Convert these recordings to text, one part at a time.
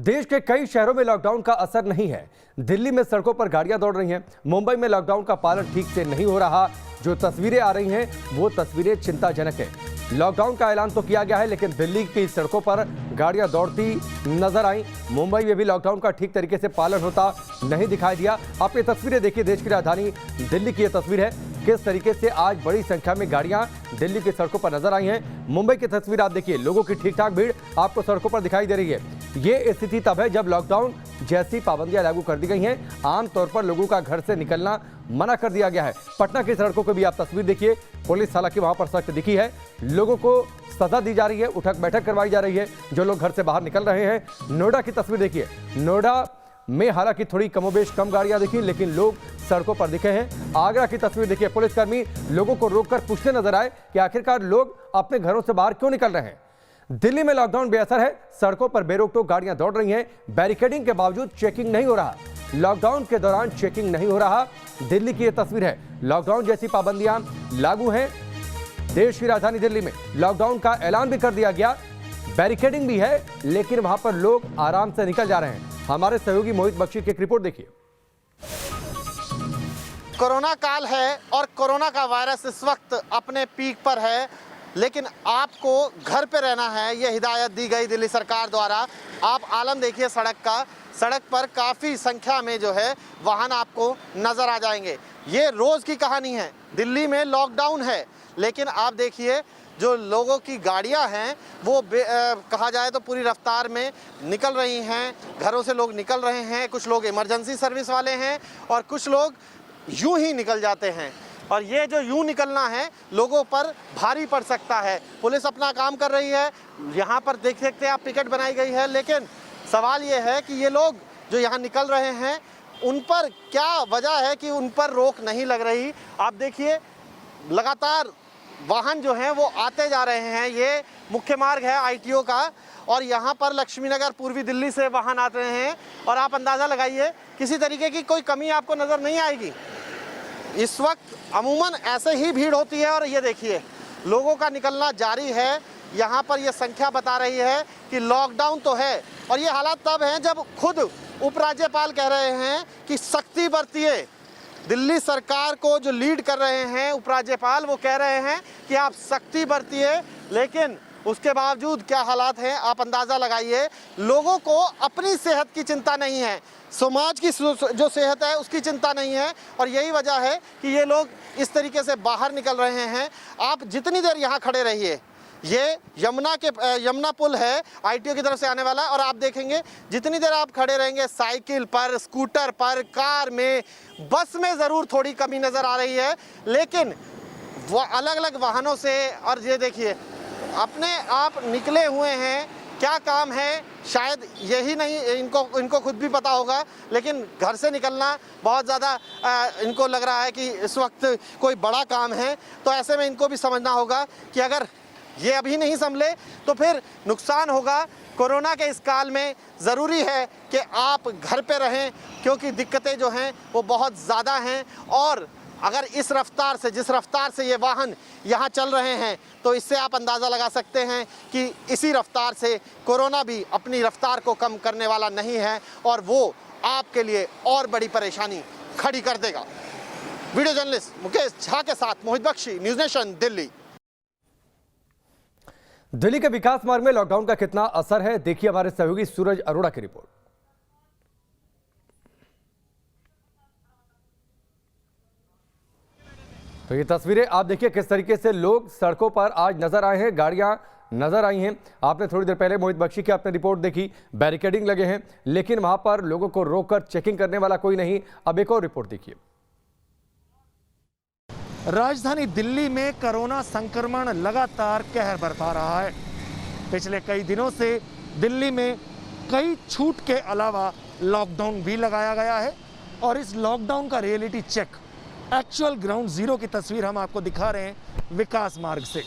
देश के कई शहरों में लॉकडाउन का असर नहीं है। दिल्ली में सड़कों पर गाड़ियां दौड़ रही हैं। मुंबई में लॉकडाउन का पालन ठीक से नहीं हो रहा। जो तस्वीरें आ रही हैं वो तस्वीरें चिंताजनक है। लॉकडाउन का ऐलान तो किया गया है, लेकिन दिल्ली की सड़कों पर गाड़ियां दौड़ती नजर आई। मुंबई में भी लॉकडाउन का ठीक तरीके से पालन होता नहीं दिखाई दिया। आप ये तस्वीरें देखिए, देश की राजधानी दिल्ली की ये तस्वीर है, किस तरीके से आज बड़ी संख्या में गाड़ियां दिल्ली की सड़कों पर नजर आई हैं। मुंबई की तस्वीर आप देखिए, लोगों की ठीक ठाक भीड़ आपको सड़कों पर दिखाई दे रही है। ये स्थिति तब है जब लॉकडाउन जैसी पाबंदियां लागू कर दी गई हैं। आमतौर पर लोगों का घर से निकलना मना कर दिया गया है। पटना की सड़कों को भी आप तस्वीर देखिए, पुलिस हालांकि वहां पर सख्त दिखी है। लोगों को सजा दी जा रही है, उठक बैठक करवाई जा रही है जो लोग घर से बाहर निकल रहे हैं। नोएडा की तस्वीर देखिए, नोएडा में हालांकि थोड़ी कमोबेश कम गाड़ियां दिखी, लेकिन लोग सड़कों पर दिखे हैं। आगरा की तस्वीर देखिए, पुलिसकर्मी लोगों को रोककर पूछने नजर आए कि आखिरकार लोग अपने घरों से बाहर क्यों निकल रहे हैं। दिल्ली में लॉकडाउन बेअसर है, सड़कों पर बेरोक-टोक गाड़ियां दौड़ रही हैं। बैरिकेडिंग के बावजूद चेकिंग नहीं हो रहा। लॉकडाउन के दौरान चेकिंग नहीं हो रहा। दिल्ली की यह तस्वीर है। लॉकडाउन जैसी पाबंदियां लागू हैं देश की राजधानी दिल्ली में। लॉकडाउन का ऐलान भी कर दिया गया, बैरिकेडिंग भी है, लेकिन वहां पर लोग आराम से निकल जा रहे हैं। हमारे सहयोगी मोहित बख्शी की एक रिपोर्ट देखिए। कोरोना काल है और कोरोना का वायरस इस वक्त अपने पीक पर है, लेकिन आपको घर पे रहना है, ये हिदायत दी गई दिल्ली सरकार द्वारा। आप आलम देखिए सड़क का, सड़क पर काफ़ी संख्या में जो है वाहन आपको नज़र आ जाएंगे। ये रोज़ की कहानी है। दिल्ली में लॉकडाउन है, लेकिन आप देखिए जो लोगों की गाड़ियां हैं वो कहा जाए तो पूरी रफ्तार में निकल रही हैं। घरों से लोग निकल रहे हैं, कुछ लोग इमरजेंसी सर्विस वाले हैं और कुछ लोग यूं ही निकल जाते हैं। और ये जो यूं निकलना है लोगों पर भारी पड़ सकता है। पुलिस अपना काम कर रही है, यहाँ पर देख सकते हैं आप, पिकेट बनाई गई है, लेकिन सवाल ये है कि ये लोग जो यहाँ निकल रहे हैं उन पर क्या वजह है कि उन पर रोक नहीं लग रही। आप देखिए लगातार वाहन जो हैं वो आते जा रहे हैं। ये मुख्य मार्ग है ITO का और यहाँ पर लक्ष्मीनगर पूर्वी दिल्ली से वाहन आते हैं और आप अंदाज़ा लगाइए किसी तरीके की कोई कमी आपको नज़र नहीं आएगी। इस वक्त अमूमन ऐसे ही भीड़ होती है और ये देखिए लोगों का निकलना जारी है। यहाँ पर ये संख्या बता रही है कि लॉकडाउन तो है और ये हालात तब हैं जब खुद उपराज्यपाल कह रहे हैं कि सख्ती बरतिए। दिल्ली सरकार को जो लीड कर रहे हैं उपराज्यपाल, वो कह रहे हैं कि आप सख्ती बरतिए, लेकिन उसके बावजूद क्या हालात हैं आप अंदाज़ा लगाइए। लोगों को अपनी सेहत की चिंता नहीं है, समाज की जो सेहत है उसकी चिंता नहीं है और यही वजह है कि ये लोग इस तरीके से बाहर निकल रहे हैं। आप जितनी देर यहाँ खड़े रहिए, ये यमुना पुल है ITO की तरफ से आने वाला, और आप देखेंगे जितनी देर आप खड़े रहेंगे साइकिल पर, स्कूटर पर, कार में, बस में ज़रूर थोड़ी कमी नज़र आ रही है, लेकिन वो अलग अलग वाहनों से। और ये देखिए अपने आप निकले हुए हैं, क्या काम है शायद यही नहीं इनको खुद भी पता होगा, लेकिन घर से निकलना बहुत ज़्यादा इनको लग रहा है कि इस वक्त कोई बड़ा काम है। तो ऐसे में इनको भी समझना होगा कि अगर ये अभी नहीं संभले तो फिर नुकसान होगा। कोरोना के इस काल में ज़रूरी है कि आप घर पे रहें, क्योंकि दिक्कतें जो हैं वो बहुत ज़्यादा हैं और अगर इस रफ्तार से, जिस रफ्तार से ये वाहन यहाँ चल रहे हैं, तो इससे आप अंदाज़ा लगा सकते हैं कि इसी रफ्तार से कोरोना भी अपनी रफ्तार को कम करने वाला नहीं है और वो आपके लिए और बड़ी परेशानी खड़ी कर देगा। वीडियो जर्नलिस्ट मुकेश झा के साथ मोहित बख्शी, न्यूज़ नेशन, दिल्ली। दिल्ली के विकास मार्ग में लॉकडाउन का कितना असर है, देखिए हमारे सहयोगी सूरज अरोड़ा की रिपोर्ट। तो ये तस्वीरें आप देखिए किस तरीके से लोग सड़कों पर आज नजर आए हैं, गाड़ियां नजर आई हैं। आपने थोड़ी देर पहले मोहित बख्शी की आपने रिपोर्ट देखी, बैरिकेडिंग लगे हैं, लेकिन वहां पर लोगों को रोककर चेकिंग करने वाला कोई नहीं। अब एक और रिपोर्ट देखिए। राजधानी दिल्ली में कोरोना संक्रमण लगातार कहर बरपा रहा है। पिछले कई दिनों से दिल्ली में कई छूट के अलावा लॉकडाउन भी लगाया गया है और इस लॉकडाउन का reality check, actual ground zero की तस्वीर हम आपको दिखा रहे हैं विकास मार्ग से।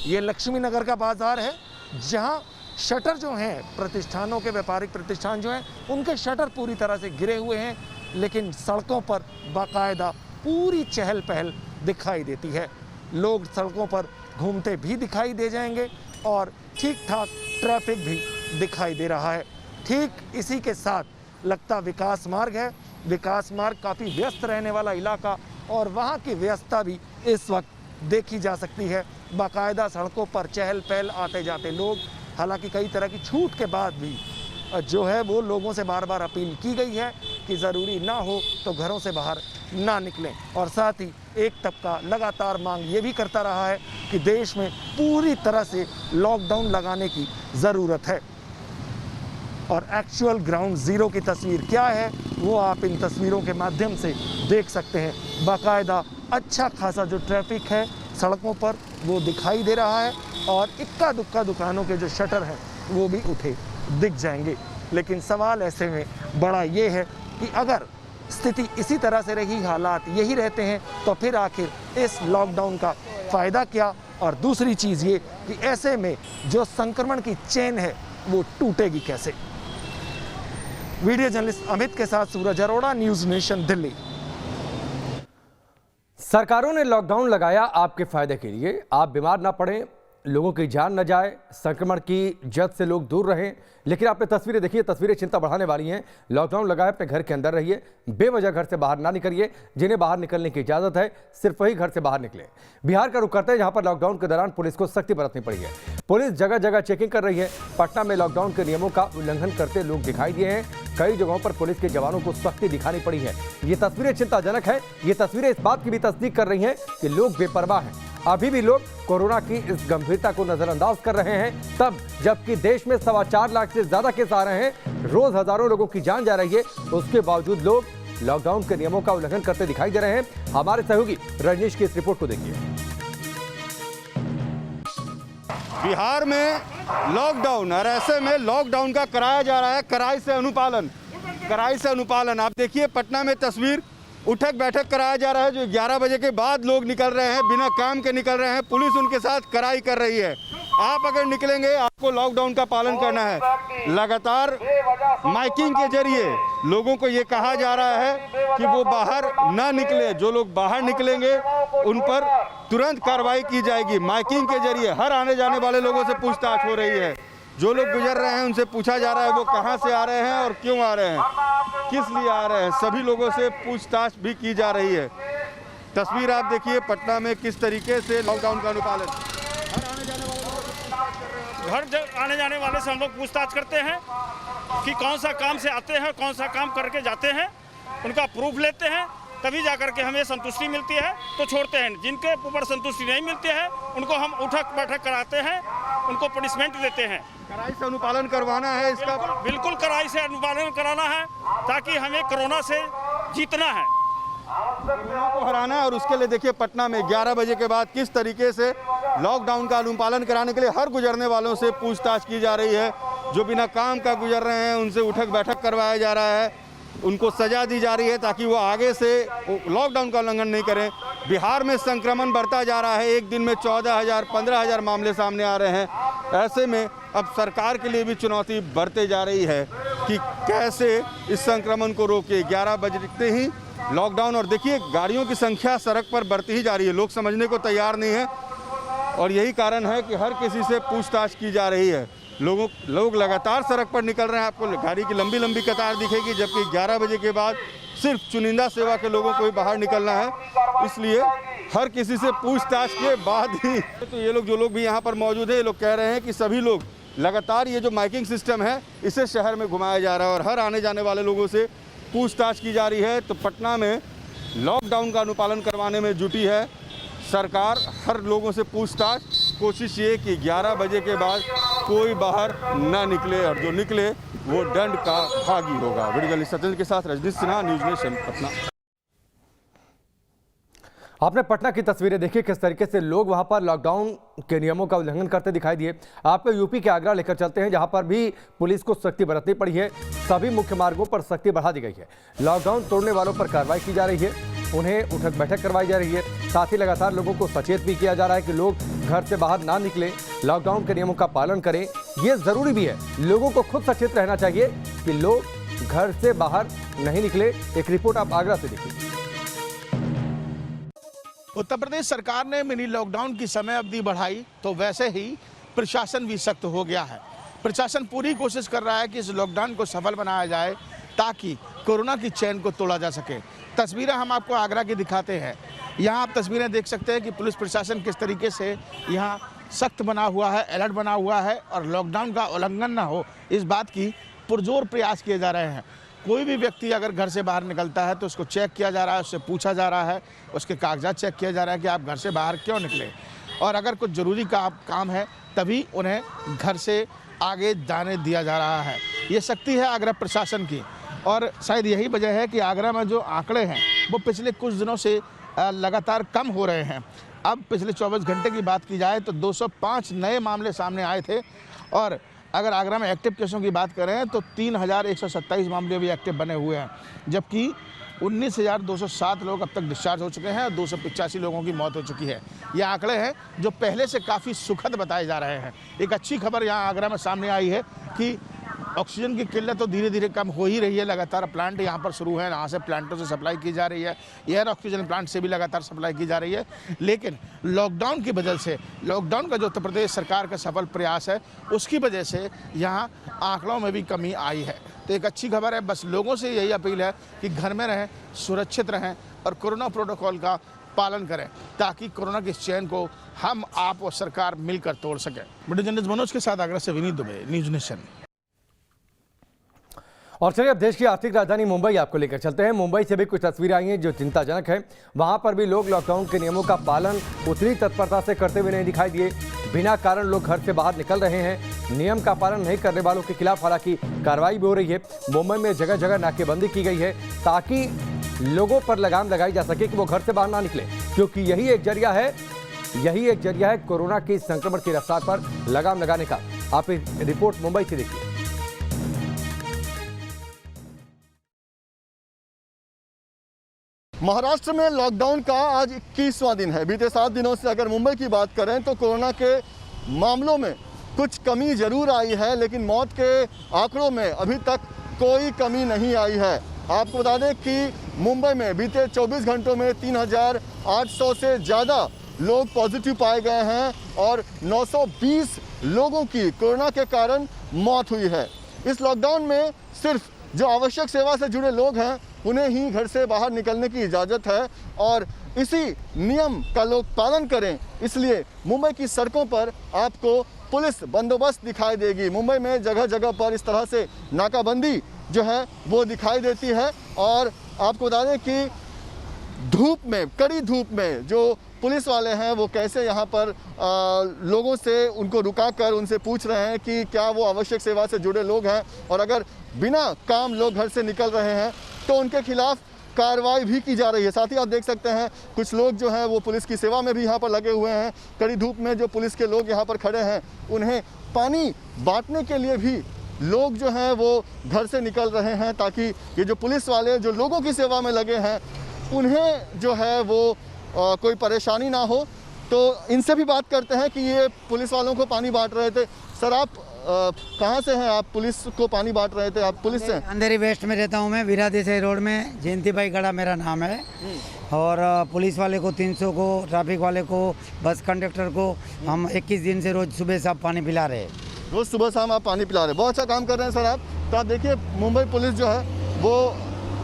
ये लक्ष्मी नगर का बाजार है जहां शटर जो हैं प्रतिष्ठानों के, व्यापारिक प्रतिष्ठान जो हैं उनके शटर पूरी तरह से गिरे हुए हैं, लेकिन सड़कों पर बाकायदा पूरी चहल पहल दिखाई देती है। लोग सड़कों पर घूमते भी दिखाई दे जाएंगे और ठीक ठाक ट्रैफिक भी दिखाई दे रहा है। ठीक इसी के साथ लगता विकास मार्ग है। विकास मार्ग काफ़ी व्यस्त रहने वाला इलाका और वहाँ की व्यस्तता भी इस वक्त देखी जा सकती है। बाकायदा सड़कों पर चहल पहल, आते जाते लोग। हालांकि कई तरह की छूट के बाद भी जो है वो लोगों से बार बार अपील की गई है कि ज़रूरी ना हो तो घरों से बाहर ना निकलें। और साथ ही एक तबका लगातार मांग ये भी करता रहा है कि देश में पूरी तरह से लॉकडाउन लगाने की ज़रूरत है। और एक्चुअल ग्राउंड ज़ीरो की तस्वीर क्या है वो आप इन तस्वीरों के माध्यम से देख सकते हैं। बाकायदा अच्छा खासा जो ट्रैफिक है सड़कों पर वो दिखाई दे रहा है और इक्का दुक्का दुकानों के जो शटर हैं वो भी उठे दिख जाएंगे। लेकिन सवाल ऐसे में बड़ा ये है कि अगर स्थिति इसी तरह से रही, हालात यही रहते हैं, तो फिर आखिर इस लॉकडाउन का फ़ायदा क्या। और दूसरी चीज़ ये कि ऐसे में जो संक्रमण की चेन है वो टूटेगी कैसे। वीडियो जर्नलिस्ट अमित के साथ सूरज अरोड़ा, न्यूज़ नेशन, दिल्ली। सरकारों ने लॉकडाउन लगाया आपके फायदे के लिए। आप बीमार ना पड़ें, लोगों की जान न जाए, संक्रमण की जद से लोग दूर रहें। लेकिन आपने तस्वीरें देखिए, तस्वीरें चिंता बढ़ाने वाली हैं। लॉकडाउन लगाए, अपने घर के अंदर रहिए, बेवजह घर से बाहर ना निकलिए। जिन्हें बाहर निकलने की इजाजत है सिर्फ वही घर से बाहर निकले। बिहार का रुख करते हैं जहां पर लॉकडाउन के दौरान पुलिस को सख्ती बरतनी पड़ी है। पुलिस जगह जगह चेकिंग कर रही है। पटना में लॉकडाउन के नियमों का उल्लंघन करते लोग दिखाई दिए हैं। कई जगहों पर पुलिस के जवानों को सख्ती दिखानी पड़ी है। ये तस्वीरें चिंताजनक है। ये तस्वीरें इस बात की भी तस्दीक कर रही हैं कि लोग बेपरवाह हैं। अभी भी लोग कोरोना की इस गंभीरता को नजरअंदाज कर रहे हैं, तब जबकि देश में 4.25 लाख से ज्यादा केस आ रहे हैं, रोज हजारों लोगों की जान जा रही है, उसके बावजूद लोग लॉकडाउन के नियमों का उल्लंघन करते दिखाई दे रहे हैं। हमारे सहयोगी रजनीश की इस रिपोर्ट को देखिए। बिहार में लॉकडाउन और ऐसे में लॉकडाउन का कराया जा रहा है कड़ाई से अनुपालन। आप देखिए पटना में तस्वीर, उठक बैठक कराया जा रहा है। जो 11 बजे के बाद लोग निकल रहे हैं, बिना काम के निकल रहे हैं, पुलिस उनके साथ कड़ाई कर रही है। आप अगर निकलेंगे आपको लॉकडाउन का पालन करना है। लगातार माइकिंग के जरिए लोगों को ये कहा जा रहा है कि वो बाहर ना निकले। जो लोग बाहर निकलेंगे उन पर तुरंत कार्रवाई की जाएगी। माइकिंग के जरिए हर आने जाने वाले लोगों से पूछताछ हो रही है। जो लोग गुजर रहे हैं उनसे पूछा जा रहा है वो कहाँ से आ रहे हैं और क्यों आ रहे हैं, किस लिए आ रहे हैं। सभी लोगों से पूछताछ भी की जा रही है। तस्वीर आप देखिए पटना में किस तरीके से लॉकडाउन का अनुपालन। घर आने जाने वाले से हम लोग पूछताछ करते हैं कि कौन सा काम से आते हैं, कौन सा काम करके जाते हैं, उनका प्रूफ लेते हैं, तभी जाकर के हमें संतुष्टि मिलती है तो छोड़ते हैं। जिनके ऊपर संतुष्टि नहीं मिलती है उनको हम उठक बैठक कराते हैं, उनको पनिशमेंट देते हैं। कड़ाई से अनुपालन करवाना है इसका, बिल्कुल कड़ाई से अनुपालन कराना है ताकि हमें कोरोना से जीतना है, कोरोना को हराना है। और उसके लिए देखिए पटना में 11 बजे के बाद किस तरीके से लॉकडाउन का अनुपालन कराने के लिए हर गुजरने वालों से पूछताछ की जा रही है। जो बिना काम का गुजर रहे हैं उनसे उठक बैठक करवाया जा रहा है, उनको सजा दी जा रही है ताकि वो आगे से लॉकडाउन का उल्लंघन नहीं करें। बिहार में संक्रमण बढ़ता जा रहा है, एक दिन में 14,000 15,000 मामले सामने आ रहे हैं। ऐसे में अब सरकार के लिए भी चुनौती बढ़ते जा रही है कि कैसे इस संक्रमण को रोके। 11 बजते ही लॉकडाउन, और देखिए गाड़ियों की संख्या सड़क पर बढ़ती ही जा रही है। लोग समझने को तैयार नहीं है और यही कारण है कि हर किसी से पूछताछ की जा रही है। लोग लगातार सड़क पर निकल रहे हैं। आपको गाड़ी की लंबी लंबी कतार दिखेगी, जबकि 11 बजे के बाद सिर्फ चुनिंदा सेवा के लोगों को ही बाहर निकलना है। इसलिए हर किसी से पूछताछ के बाद ही तो ये लोग, जो लोग भी यहाँ पर मौजूद है, ये लोग कह रहे हैं कि सभी लोग लगातार ये जो माइकिंग सिस्टम है इसे शहर में घुमाया जा रहा है और हर आने जाने वाले लोगों से पूछताछ की जा रही है। तो पटना में लॉकडाउन का अनुपालन करवाने में जुटी है सरकार। हर लोगों से पूछताछ, कोशिश ये कि 11 बजे के बाद कोई बाहर ना निकले और जो निकले वो दंड का भागी होगा। वीडियो जर्नलिस्ट सत्येंद्र के साथ रजनीश सिन्हा, न्यूज़ नेशन पटना। आपने पटना की तस्वीरें देखी, किस तरीके से लोग वहां पर लॉकडाउन के नियमों का उल्लंघन करते दिखाई दिए। आपको यूपी के आगरा लेकर चलते हैं जहां पर भी पुलिस को सख्ती बरतनी पड़ी है। सभी मुख्य मार्गों पर सख्ती बढ़ा दी गई है। लॉकडाउन तोड़ने वालों पर कार्रवाई की जा रही है, उन्हें उठक बैठक करवाई जा रही है। साथ ही लगातार लोगों को सचेत भी किया जा रहा है कि लोग घर से बाहर ना निकलें, लॉकडाउन के नियमों का पालन करें। ये जरूरी भी है, लोगों को खुद सचेत रहना चाहिए कि लोग घर से बाहर नहीं निकले। एक रिपोर्ट आप आगरा से देखिए। उत्तर प्रदेश सरकार ने मिनी लॉकडाउन की समय अवधि बढ़ाई तो वैसे ही प्रशासन भी सख्त हो गया है। प्रशासन पूरी कोशिश कर रहा है कि इस लॉकडाउन को सफल बनाया जाए ताकि कोरोना की चेन को तोड़ा जा सके। तस्वीरें हम आपको आगरा की दिखाते हैं। यहाँ आप तस्वीरें देख सकते हैं कि पुलिस प्रशासन किस तरीके से यहाँ सख्त बना हुआ है, अलर्ट बना हुआ है और लॉकडाउन का उल्लंघन ना हो इस बात की पुरजोर प्रयास किए जा रहे हैं। कोई भी व्यक्ति अगर घर से बाहर निकलता है तो उसको चेक किया जा रहा है, उससे पूछा जा रहा है, उसके कागजात चेक किया जा रहा है कि आप घर से बाहर क्यों निकले, और अगर कुछ ज़रूरी काम है तभी उन्हें घर से आगे जाने दिया जा रहा है। ये शक्ति है आगरा प्रशासन की और शायद यही वजह है कि आगरा में जो आंकड़े हैं वो पिछले कुछ दिनों से लगातार कम हो रहे हैं। अब पिछले 24 घंटे की बात की जाए तो 205 नए मामले सामने आए थे और अगर आगरा में एक्टिव केसों की बात करें तो 3127 मामले भी एक्टिव बने हुए हैं, जबकि 19,207 लोग अब तक डिस्चार्ज हो चुके हैं और 285 लोगों की मौत हो चुकी है। ये आंकड़े हैं जो पहले से काफ़ी सुखद बताए जा रहे हैं। एक अच्छी खबर यहाँ आगरा में सामने आई है कि ऑक्सीजन की किल्लत तो धीरे धीरे कम हो ही रही है। लगातार प्लांट यहाँ पर शुरू है, यहाँ से प्लांटों से सप्लाई की जा रही है, एयर ऑक्सीजन प्लांट से भी लगातार सप्लाई की जा रही है। लेकिन लॉकडाउन की वजह से, लॉकडाउन का जो उत्तर प्रदेश सरकार का सफल प्रयास है उसकी वजह से यहाँ आंकड़ों में भी कमी आई है। तो एक अच्छी खबर है। बस लोगों से यही अपील है कि घर में रहें, सुरक्षित रहें और कोरोना प्रोटोकॉल का पालन करें ताकि कोरोना की चेन को हम, आप और सरकार मिलकर तोड़ सकें। वीडियो जर्नलिस्ट मनोज के साथ आगरा से विनीत दुबे, न्यूज़ नेशन। और चलिए अब देश की आर्थिक राजधानी मुंबई आपको लेकर चलते हैं। मुंबई से भी कुछ तस्वीरें आई हैं जो चिंताजनक है। वहां पर भी लोग लॉकडाउन के नियमों का पालन उतनी तत्परता से करते हुए नहीं दिखाई दिए। बिना कारण लोग घर से बाहर निकल रहे हैं। नियम का पालन नहीं करने वालों के खिलाफ हालांकि कार्रवाई भी हो रही है। मुंबई में जगह जगह नाकेबंदी की गई है ताकि लोगों पर लगाम लगाई जा सके कि वो घर से बाहर ना निकले, क्योंकि यही एक जरिया है कोरोना की संक्रमण की रफ्तार पर लगाम लगाने का। आप रिपोर्ट मुंबई से देखिए। महाराष्ट्र में लॉकडाउन का आज 21वां दिन है। बीते 7 दिनों से अगर मुंबई की बात करें तो कोरोना के मामलों में कुछ कमी जरूर आई है, लेकिन मौत के आंकड़ों में अभी तक कोई कमी नहीं आई है। आपको बता दें कि मुंबई में बीते 24 घंटों में 3,800 से ज़्यादा लोग पॉजिटिव पाए गए हैं और 920 लोगों की कोरोना के कारण मौत हुई है। इस लॉकडाउन में सिर्फ जो आवश्यक सेवा से जुड़े लोग हैं उन्हें ही घर से बाहर निकलने की इजाज़त है और इसी नियम का लोग पालन करें, इसलिए मुंबई की सड़कों पर आपको पुलिस बंदोबस्त दिखाई देगी। मुंबई में जगह जगह पर इस तरह से नाकाबंदी जो है वो दिखाई देती है और आपको बता दें कि धूप में, कड़ी धूप में जो पुलिस वाले हैं वो कैसे यहाँ पर लोगों से उनको रुकाकर उनसे पूछ रहे हैं कि क्या वो आवश्यक सेवा से जुड़े लोग हैं, और अगर बिना काम लोग घर से निकल रहे हैं तो उनके खिलाफ कार्रवाई भी की जा रही है। साथ ही आप देख सकते हैं कुछ लोग जो हैं वो पुलिस की सेवा में भी यहाँ पर लगे हुए हैं। कड़ी धूप में जो पुलिस के लोग यहाँ पर खड़े हैं उन्हें पानी बांटने के लिए भी लोग जो हैं वो घर से निकल रहे हैं ताकि ये जो पुलिस वाले जो लोगों की सेवा में लगे हैं उन्हें जो है वो कोई परेशानी ना हो। तो इनसे भी बात करते हैं कि ये पुलिस वालों को पानी बांट रहे थे। सर, आप कहाँ से हैं? आप पुलिस को पानी बांट रहे थे, आप पुलिस से? अंधेरी वेस्ट में रहता हूँ मैं, विरादेसाई रोड में, जयंती भाई गड़ा मेरा नाम है। और पुलिस वाले को 300 को, ट्रैफिक वाले को, बस कंडक्टर को हम 21 दिन से रोज सुबह शाम पानी पिला रहे हैं। रोज सुबह शाम आप पानी पिला रहे हैं, बहुत अच्छा काम कर रहे हैं सर आप। तो आप देखिए मुंबई पुलिस जो है वो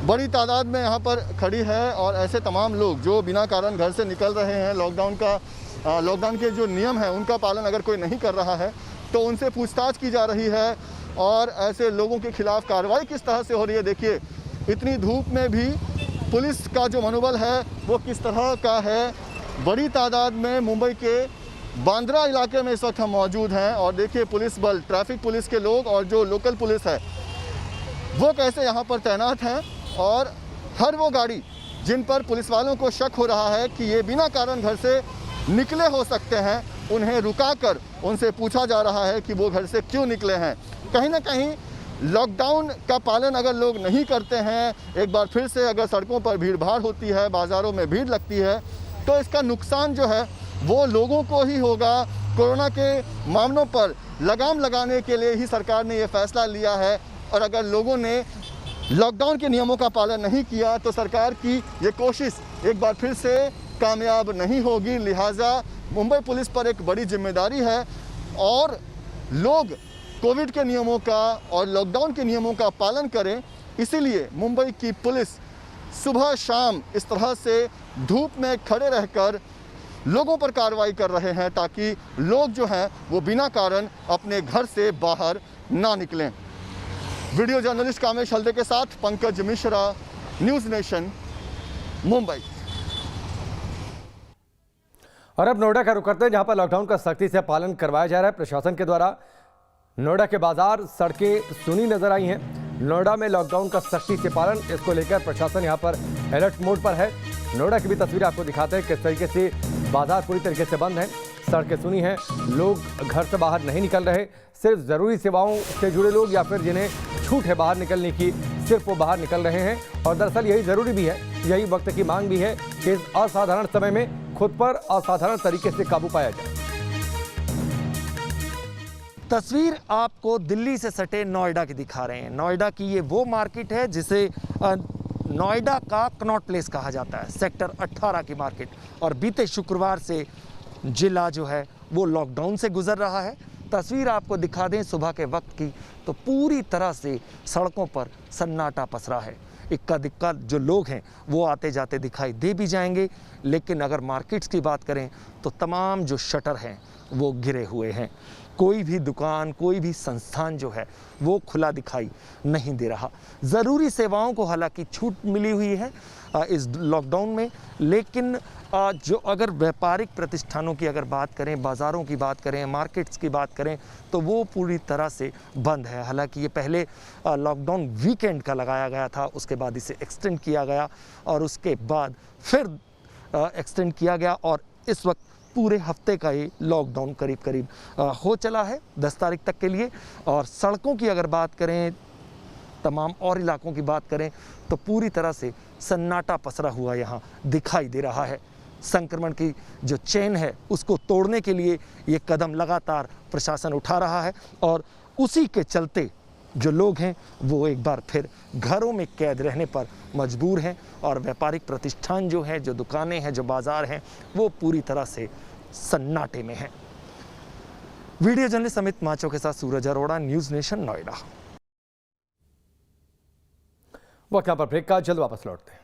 बड़ी तादाद में यहाँ पर खड़ी है और ऐसे तमाम लोग जो बिना कारण घर से निकल रहे हैं, लॉकडाउन के जो नियम हैं उनका पालन अगर कोई नहीं कर रहा है तो उनसे पूछताछ की जा रही है और ऐसे लोगों के खिलाफ कार्रवाई किस तरह से हो रही है। देखिए इतनी धूप में भी पुलिस का जो मनोबल है वो किस तरह का है। बड़ी तादाद में मुंबई के बांद्रा इलाके में इस वक्त हम मौजूद हैं और देखिए पुलिस बल, ट्रैफिक पुलिस के लोग और जो लोकल पुलिस है वो कैसे यहाँ पर तैनात हैं और हर वो गाड़ी जिन पर पुलिस वालों को शक हो रहा है कि ये बिना कारण घर से निकले हो सकते हैं उन्हें रुकाकर उनसे पूछा जा रहा है कि वो घर से क्यों निकले हैं। कहीं ना कहीं लॉकडाउन का पालन अगर लोग नहीं करते हैं, एक बार फिर से अगर सड़कों पर भीड़ भाड़ होती है, बाज़ारों में भीड़ लगती है, तो इसका नुकसान जो है वो लोगों को ही होगा। कोरोना के मामलों पर लगाम लगाने के लिए ही सरकार ने ये फैसला लिया है और अगर लोगों ने लॉकडाउन के नियमों का पालन नहीं किया तो सरकार की ये कोशिश एक बार फिर से कामयाब नहीं होगी। लिहाजा मुंबई पुलिस पर एक बड़ी जिम्मेदारी है और लोग कोविड के नियमों का और लॉकडाउन के नियमों का पालन करें। इसीलिए मुंबई की पुलिस सुबह शाम इस तरह से धूप में खड़े रहकर लोगों पर कार्रवाई कर रहे हैं ताकि लोग जो हैं वो बिना कारण अपने घर से बाहर ना निकलें। वीडियो जर्नलिस्ट कामेश हल्दे के साथ पंकज मिश्रा, न्यूज़ नेशन, मुंबई। और अब नोएडा का रुख करते हैं, जहां पर लॉकडाउन का सख्ती से पालन करवाया जा रहा है प्रशासन के द्वारा। नोएडा के बाजार, सड़कें सुनी नजर आई हैं। नोएडा में लॉकडाउन का सख्ती से पालन, इसको लेकर प्रशासन यहां पर अलर्ट मोड पर है। नोएडा की भी तस्वीरें आपको दिखाते हैं किस तरीके से बाजार पूरी तरीके से बंद हैं, सड़कें सुनी हैं, लोग घर से बाहर नहीं निकल रहे। सिर्फ ज़रूरी सेवाओं से जुड़े लोग या फिर जिन्हें छूट है बाहर निकलने की, सिर्फ वो बाहर निकल रहे हैं। और दरअसल यही ज़रूरी भी है, यही वक्त की मांग भी है कि इस असाधारण समय में खुद पर असाधारण तरीके से काबू पाया जाए। तस्वीर आपको दिल्ली से सटे नोएडा की दिखा रहे हैं। नोएडा की ये वो मार्केट है जिसे नोएडा का कनॉट प्लेस कहा जाता है, सेक्टर 18 की मार्केट। और बीते शुक्रवार से जिला जो है वो लॉकडाउन से गुजर रहा है। तस्वीर आपको दिखा दें सुबह के वक्त की, तो पूरी तरह से सड़कों पर सन्नाटा पसरा है। इक्का दिक्का जो लोग हैं वो आते जाते दिखाई दे भी जाएंगे, लेकिन अगर मार्केट्स की बात करें तो तमाम जो शटर हैं वो गिरे हुए हैं। कोई भी दुकान, कोई भी संस्थान जो है वो खुला दिखाई नहीं दे रहा। ज़रूरी सेवाओं को हालांकि छूट मिली हुई है इस लॉकडाउन में, लेकिन जो अगर व्यापारिक प्रतिष्ठानों की अगर बात करें, बाज़ारों की बात करें, मार्केट्स की बात करें, तो वो पूरी तरह से बंद है। हालांकि ये पहले लॉकडाउन वीकेंड का लगाया गया था, उसके बाद इसे एक्सटेंड किया गया और उसके बाद फिर एक्सटेंड किया गया और इस वक्त पूरे हफ्ते का ये लॉकडाउन करीब करीब हो चला है 10 तारीख तक के लिए। और सड़कों की अगर बात करें, तमाम और इलाकों की बात करें, तो पूरी तरह से सन्नाटा पसरा हुआ यहाँ दिखाई दे रहा है। संक्रमण की जो चेन है उसको तोड़ने के लिए ये कदम लगातार प्रशासन उठा रहा है और उसी के चलते जो लोग हैं वो एक बार फिर घरों में कैद रहने पर मजबूर हैं और व्यापारिक प्रतिष्ठान जो हैं, जो दुकानें हैं, जो बाज़ार हैं, वो पूरी तरह से सन्नाटे में हैं। वीडियो जर्नलिस्ट अमित माचो के साथ सूरज अरोड़ा, न्यूज़ नेशन, नोएडा। वक्त यहाँ पर ब्रेक का, जल्द वापस लौटते हैं।